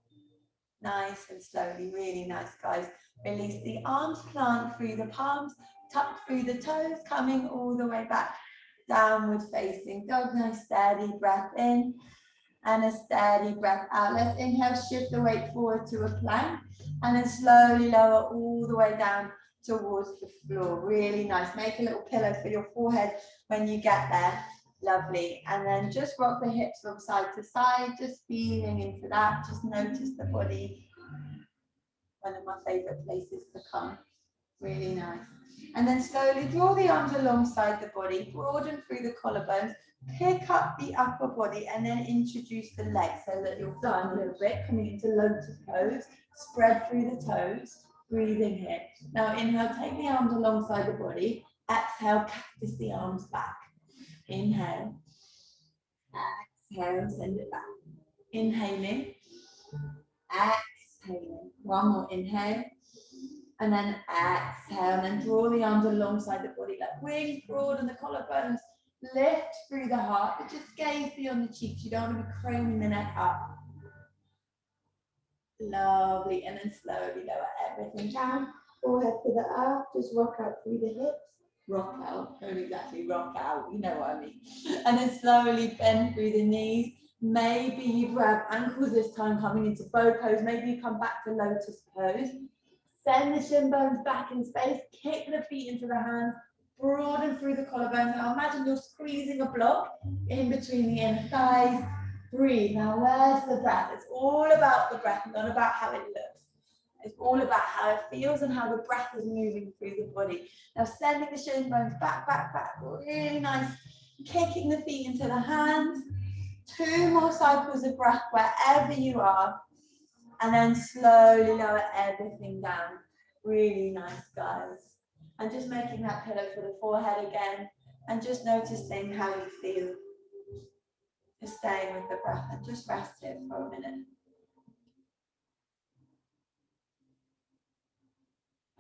Nice and slowly, really nice, guys. Release the arms, plant through the palms, tuck through the toes, coming all the way back. Downward facing dog. Nice steady breath in and a steady breath out. Let's inhale, shift the weight forward to a plank, and then slowly lower all the way down towards the floor. Really nice. Make a little pillow for your forehead when you get there. Lovely. And then just rock the hips from side to side, just feeling into that. Just notice the body. One of my favorite places to come. Really nice. And then slowly draw the arms alongside the body, broaden through the collarbones, pick up the upper body, and then introduce the legs so that you're flying a little bit, coming into lotus pose, spread through the toes, breathing here. Now inhale, take the arms alongside the body, exhale, cactus the arms back. Inhale, exhale, send it back. Inhaling, exhaling. One more inhale, and then exhale, and then draw the arms alongside the body, like wings broaden the collarbones, lift through the heart, but just gaze beyond the cheeks. You don't want to be craning the neck up. Lovely, and then slowly lower everything down, forehead to the earth, just rock out through the hips. Rock out, don't exactly rock out, you know what I mean. And then slowly bend through the knees. Maybe you grab ankles this time, coming into bow pose. Maybe you come back to lotus pose. Send the shin bones back in space. Kick the feet into the hands. Broaden through the collarbones. Now imagine you're squeezing a block in between the inner thighs. Breathe. Now where's the breath? It's all about the breath, not about how it looks. It's all about how it feels and how the breath is moving through the body. Now sending the shin bones back, back, back. Really nice. Kicking the feet into the hands. 2 more cycles of breath wherever you are. And then slowly lower everything down. Really nice, guys. And just making that pillow for the forehead again. And just noticing how you feel. Just staying with the breath and just rest here for a minute.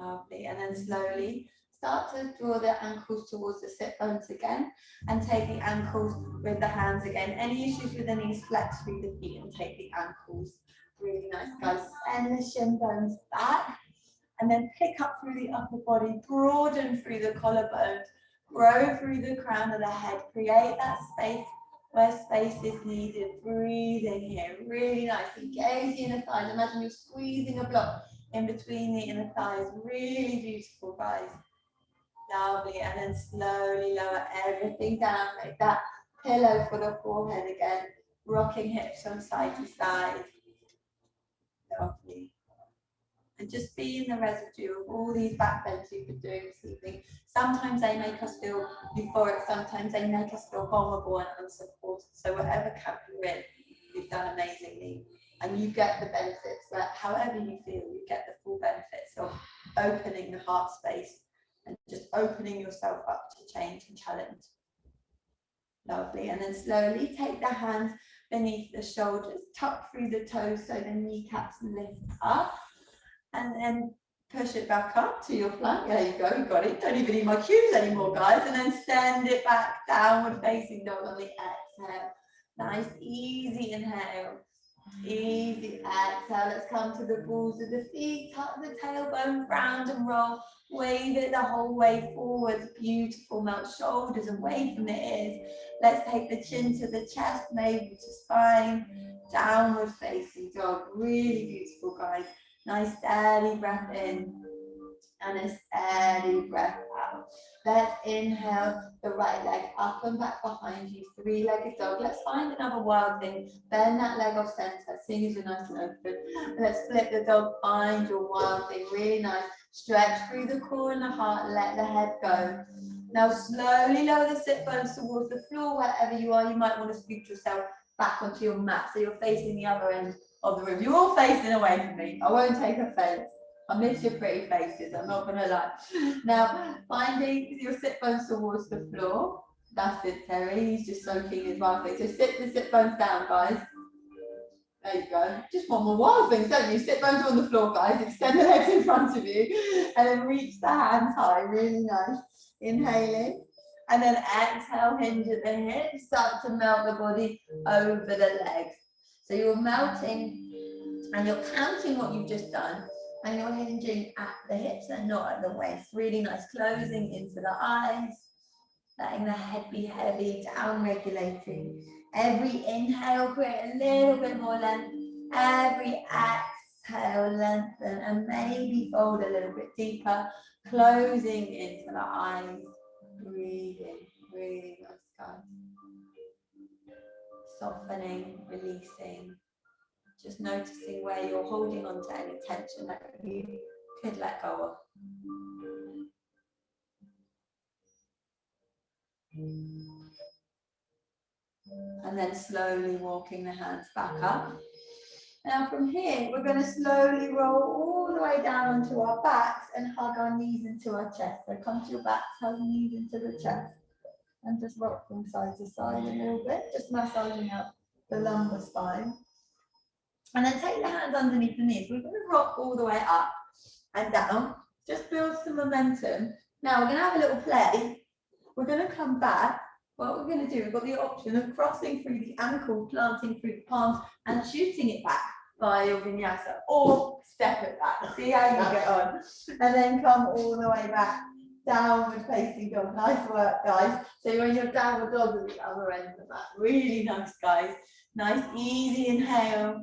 Lovely. And then slowly start to draw the ankles towards the sit bones again, and take the ankles with the hands again. Any issues with the knees, flex through the feet and take the ankles. Really nice, guys. Send the shin bones back, and then pick up through the upper body, broaden through the collarbones, grow through the crown of the head, create that space where space is needed. Breathing here, really nice. Engage the inner thighs. Imagine you're squeezing a block in between the inner thighs. Really beautiful, guys. Lovely. And then slowly lower everything down. Make that pillow for the forehead again. Rocking hips from side to side. Lovely. And just be in the residue of all these back bends you've been doing this evening. Sometimes they make us feel euphoric, sometimes they make us feel vulnerable and unsupported. So whatever camp you're in, you've done amazingly. And you get the benefits, but however you feel, you get the full benefits of opening the heart space and just opening yourself up to change and challenge. Lovely. And then slowly take the hands beneath the shoulders, tuck through the toes so the kneecaps lift up. And then push it back up to your plank. There you go, you got it. Don't even need my cues anymore, guys. And then send it back, downward facing dog on the exhale. Nice, easy inhale. Easy exhale. Let's come to the balls of the feet. Tuck the tailbone round and roll. Wave it the whole way forward. Beautiful. Melt shoulders away from the ears. Let's take the chin to the chest, navel to spine. Downward facing dog. Really beautiful, guys. Nice steady breath in And a steady breath out. Let's inhale the right leg up and back behind you, three-legged dog. Let's find another wild thing. Bend that leg off center, fingers are nice and open. Let's flip the dog, find your wild thing, really nice. Stretch through the core and the heart, let the head go. Now slowly lower the sit bones towards the floor, wherever you are. You might want to scoot yourself back onto your mat, so you're facing the other end of the room. You're all facing away from me. I won't take offense. I miss your pretty faces, I'm not gonna lie. Now, finding your sit bones towards the floor. That's it, Terry. He's just soaking his wild thing. So sit the sit bones down, guys. There you go. Just one more wild thing, don't you? Sit bones on the floor, guys. Extend the legs in front of you. And then reach the hands high. Really nice. Inhaling. And then exhale, hinge at the hips. Start to melt the body over the legs. So you're melting and you're counting what you've just done. And you're hinging at the hips and not at the waist. Really nice. Closing into the eyes. Letting the head be heavy, down regulating. Every inhale, create a little bit more length. Every exhale, lengthen and maybe fold a little bit deeper. Closing into the eyes. Breathing. Really nice, guys. Softening, releasing. Just noticing where you're holding on to any tension that you could let go of. And then slowly walking the hands back up. Now from here, we're going to slowly roll all the way down onto our backs and hug our knees into our chest. So come to your backs, hug knees into the chest. And just rock from side to side a little bit, just massaging out the lumbar spine. And then take the hands underneath the knees. We're going to rock all the way up and down. Just build some momentum. Now we're going to have a little play. We're going to come back. What we're going to do, we've got the option of crossing through the ankle, planting through the palms, and shooting it back via your vinyasa, or step it back. See how you get on. And then come all the way back. Downward facing dog. Nice work, guys. So you're in your downward dog at the other end of the mat. Really nice, guys. Nice, easy inhale.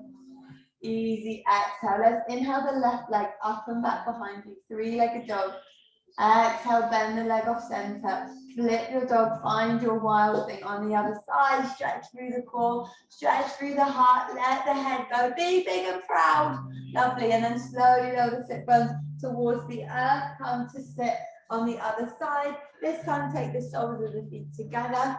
Easy exhale. Let's inhale the left leg up and back behind you. Three-legged dog. Exhale, bend the leg off center. Flip your dog, find your wild thing on the other side. Stretch through the core, stretch through the heart, let the head go. Be big and proud. Lovely. And then slowly lower the sit bones towards the earth. Come to sit on the other side. This time take the soles of the feet together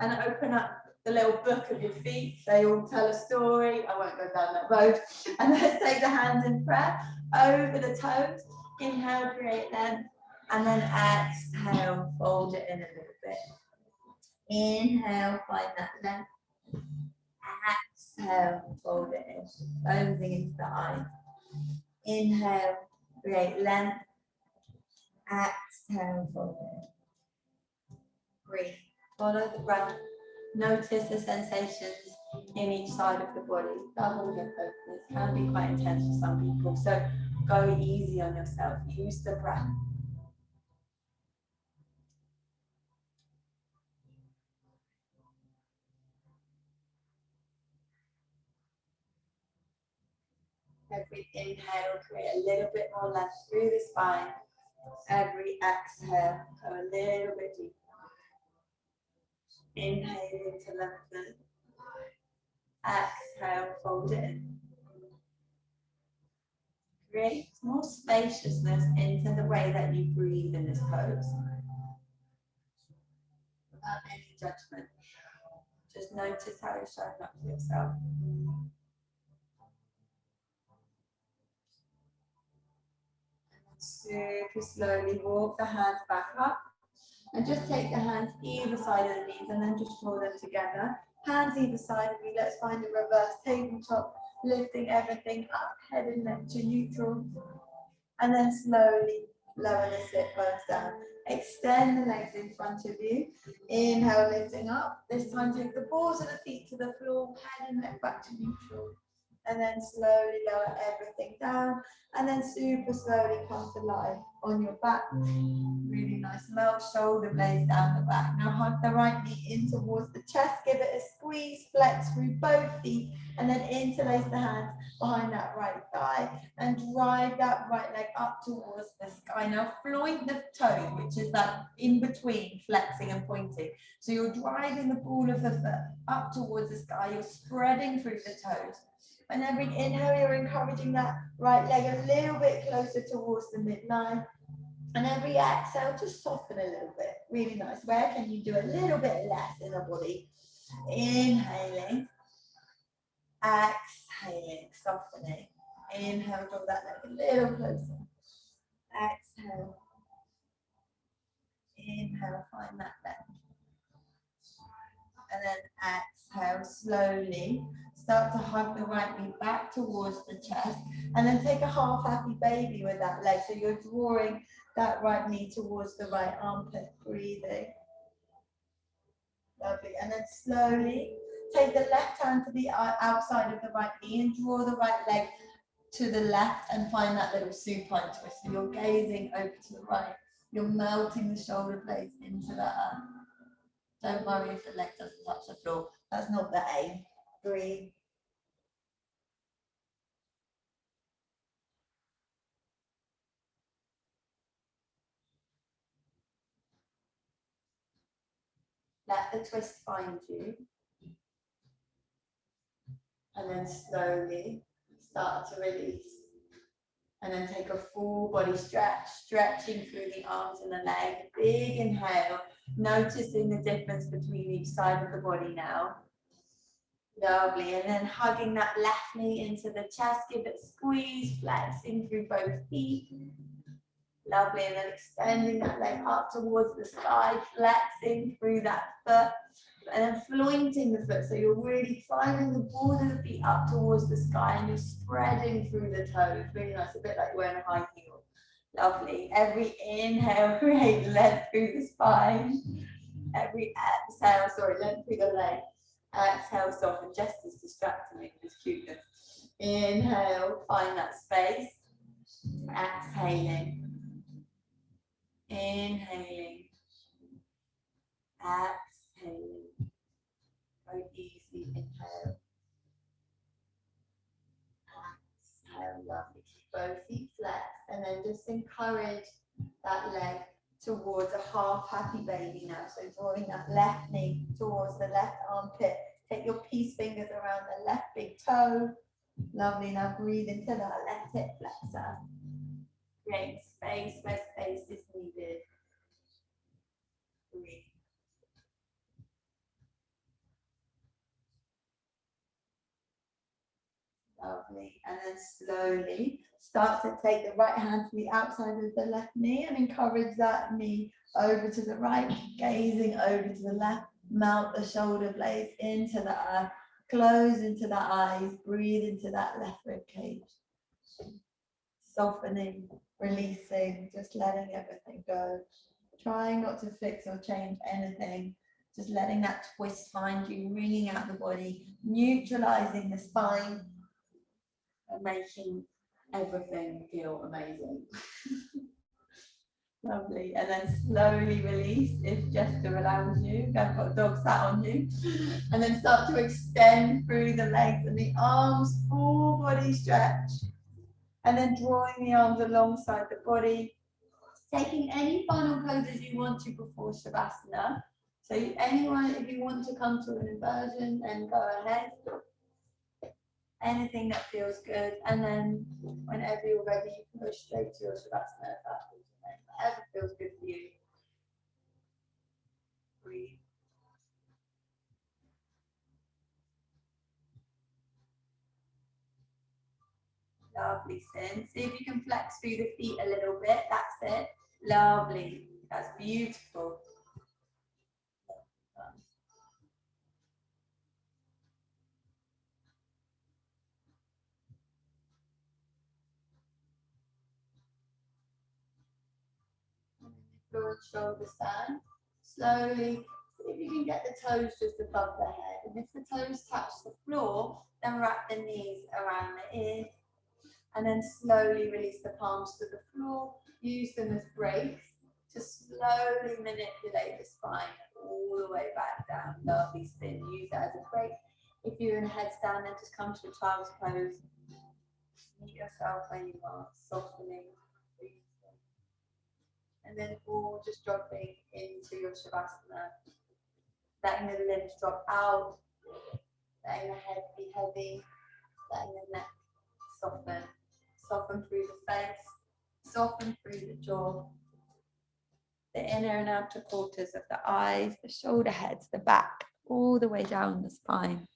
and open up the little book of your feet. They all tell a story. I won't go down that road. And let's take the hands in prayer over the toes. Inhale, create length. And then exhale, fold it in a little bit. Inhale, find that length. Exhale, fold it in. Closing into the eyes. Inhale, create length. Exhale, fold it in. Breathe. Follow the breath. Notice the sensations in each side of the body. Double hip openers can be quite intense for some people. So go easy on yourself. Use the breath. Every inhale, create a little bit more length through the spine. Every exhale, go a little bit deeper. Inhaling to lengthen. Exhale, fold it in. Create more spaciousness into the way that you breathe in this pose. Without any judgment. Just notice how you're showing up for yourself. Super slowly walk the hands back up and just take the hands either side of the knees and then just draw them together. Hands either side of you. Let's find a reverse tabletop, lifting everything up, head and neck to neutral. And then slowly lower the sit bones down. Extend the legs in front of you. Inhale, lifting up. This time take the balls of the feet to the floor, head and neck back to neutral. And then slowly lower everything down. And then super slowly come to life on your back. Really nice. Melt shoulder blades down the back. Now hug the right knee in towards the chest. Give it a squeeze. Flex through both feet. And then interlace the hands behind that right thigh and drive that right leg up towards the sky. Now floint the toes, which is that in between flexing and pointing. So you're driving the ball of the foot up towards the sky. You're spreading through the toes. And every inhale, you're encouraging that right leg a little bit closer towards the midline. And every exhale, just soften a little bit. Really nice. Where can you do a little bit less in the body? Inhaling. Exhaling, softening. Inhale, draw that leg a little closer. Exhale. Inhale, find that leg. And then exhale, slowly. Start to hug the right knee back towards the chest. And then take a half happy baby with that leg. So you're drawing that right knee towards the right armpit, breathing. Lovely. And then slowly take the left hand to the outside of the right knee and draw the right leg to the left and find that little supine twist. So you're gazing over to the right. You're melting the shoulder blades into the earth. Don't worry if the leg doesn't touch the floor. That's not the aim. Breathe. Let the twist find you. And then slowly start to release. And then take a full body stretch, stretching through the arms and the leg. Big inhale, noticing the difference between each side of the body now. Lovely. And then hugging that left knee into the chest, give it a squeeze, flexing through both feet. Lovely. And then extending that leg up towards the sky, flexing through that foot. And then flointing the foot. So you're really finding the ball of the feet up towards the sky and you're spreading through the toes. Really nice. A bit like wearing a high heel. Lovely. Every inhale, create length through the spine. Every exhale, length through the leg. Exhale, soften, just as distracting with this cuteness. Inhale, find that space. Exhaling. Inhaling. Exhaling. Very easy. Inhale. Exhale. Lovely. Keep both feet flexed. And then just encourage that leg towards a half happy baby now. So drawing that left knee towards the left armpit. Take your peace fingers around the left big toe. Lovely. Now breathe into that left hip flexor. Create space where space is needed. Breathe. Lovely. And then slowly start to take the right hand to the outside of the left knee and encourage that knee over to the right, gazing over to the left. Melt the shoulder blades into the earth, close into the eyes, breathe into that left rib cage. Softening, releasing, just letting everything go. Trying not to fix or change anything, just letting that twist find you, wringing out the body, neutralizing the spine, and making everything feel amazing. Lovely. And then slowly release if gesture allows you. I've got a dog sat on you. And then start to extend through the legs and the arms, full body stretch. And then drawing the arms alongside the body. Taking any final poses you want to before Shavasana. So anyone, if you want to come to an inversion, then go ahead. Anything that feels good. And then whenever you're ready, you can go straight to your Shavasana. Whatever feels good for you. Breathe. Lovely, Sin. See if you can flex through the feet a little bit. That's it. Lovely. That's beautiful. Floor and shoulder stand. Slowly, see if you can get the toes just above the head. And if the toes touch the floor, then wrap the knees around the ears. And then slowly release the palms to the floor. Use them as brakes to slowly manipulate the spine all the way back down. Lovely, Spin. Use that as a brake. If you're in a headstand, then just come to a child's pose. Meet yourself where you are, softening, breathing. And then all just dropping into your Shavasana, letting the limbs drop out, letting the head be heavy, letting the neck soften. Soften through the face, soften through the jaw, the inner and outer quarters of the eyes, the shoulder heads, the back, all the way down the spine.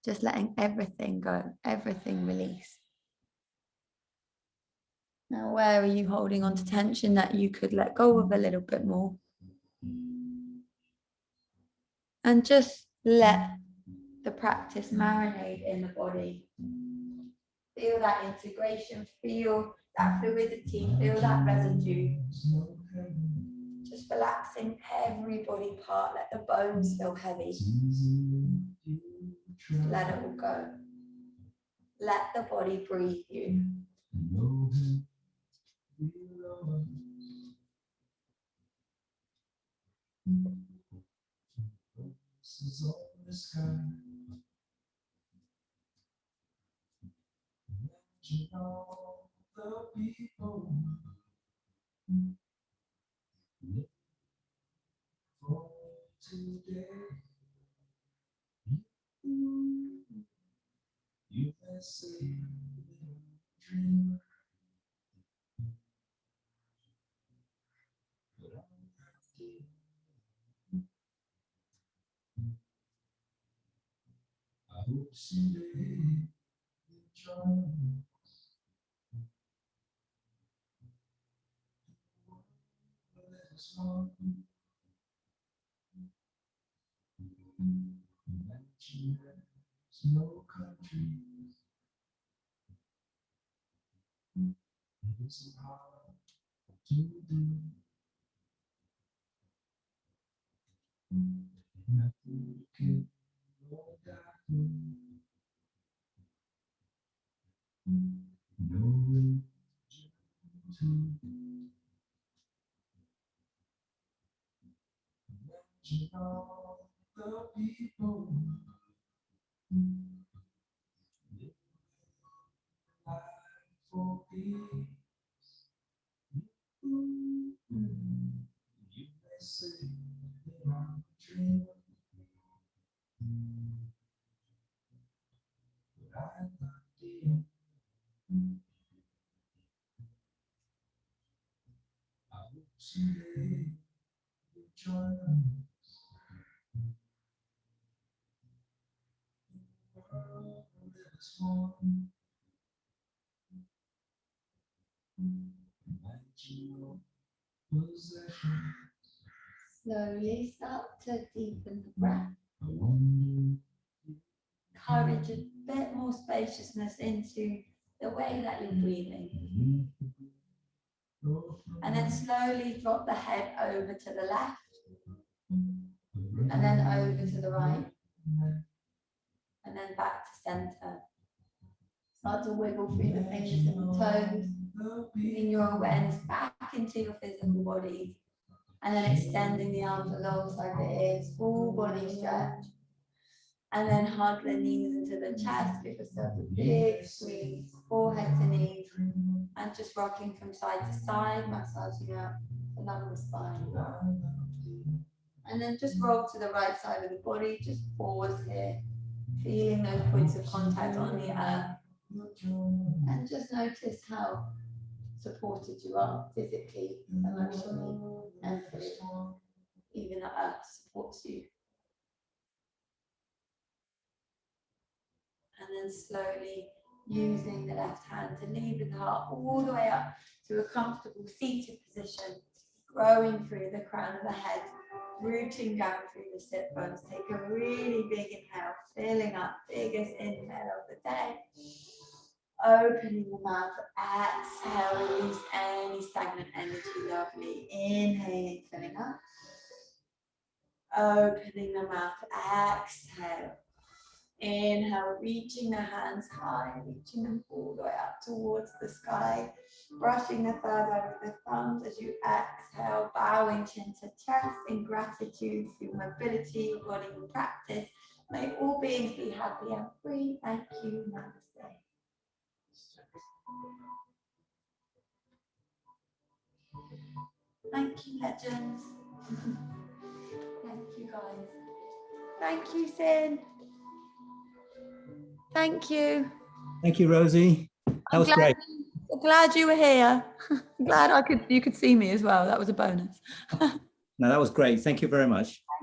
Just letting everything go, everything release. Now, where are you holding on to tension that you could let go of a little bit more? And just let the practice marinate in the body. Feel that integration, feel that fluidity, feel that residue. Just relaxing every body part, let the bones feel heavy. Let it all go. Let the body breathe you. Slowly start to deepen the breath. Encourage a bit more spaciousness into the way that you're breathing. And then slowly drop the head over to the left. And then over to the right. And then back to center. Start to wiggle through the fingers and the toes. Bringing your awareness back into your physical body. And then extending the arms alongside the ears. Full body stretch. And then hug the knees into the chest. Give yourself a big squeeze. Forehead to knees. And just rocking from side to side. Massaging out the lumbar spine. And then just roll to the right side of the body. Just pause here. Feeling those points of contact on the earth. And just notice how supported you are physically, emotionally, mentally. Even the earth supports you. And then slowly using the left hand to lead the heart all the way up to a comfortable seated position, growing through the crown of the head, rooting down through the sit bones. Take a really big inhale, filling up, biggest inhale of the day. Opening the mouth, exhale, release any stagnant energy, lovely. Inhaling, filling up. Opening the mouth, exhale. Inhale, reaching the hands high, reaching them all the way up towards the sky. Brushing the third eye with the thumbs as you exhale, bowing chin to chest in gratitude for your mobility, your body and practice. May all beings be happy and free. Thank you. Namaste. Thank you, legends. Thank you, guys. Thank you, Sin. Thank you. Thank you, Rosie. That was great. I'm glad you were here. I'm glad you could see me as well. That was a bonus. No, that was great. Thank you very much.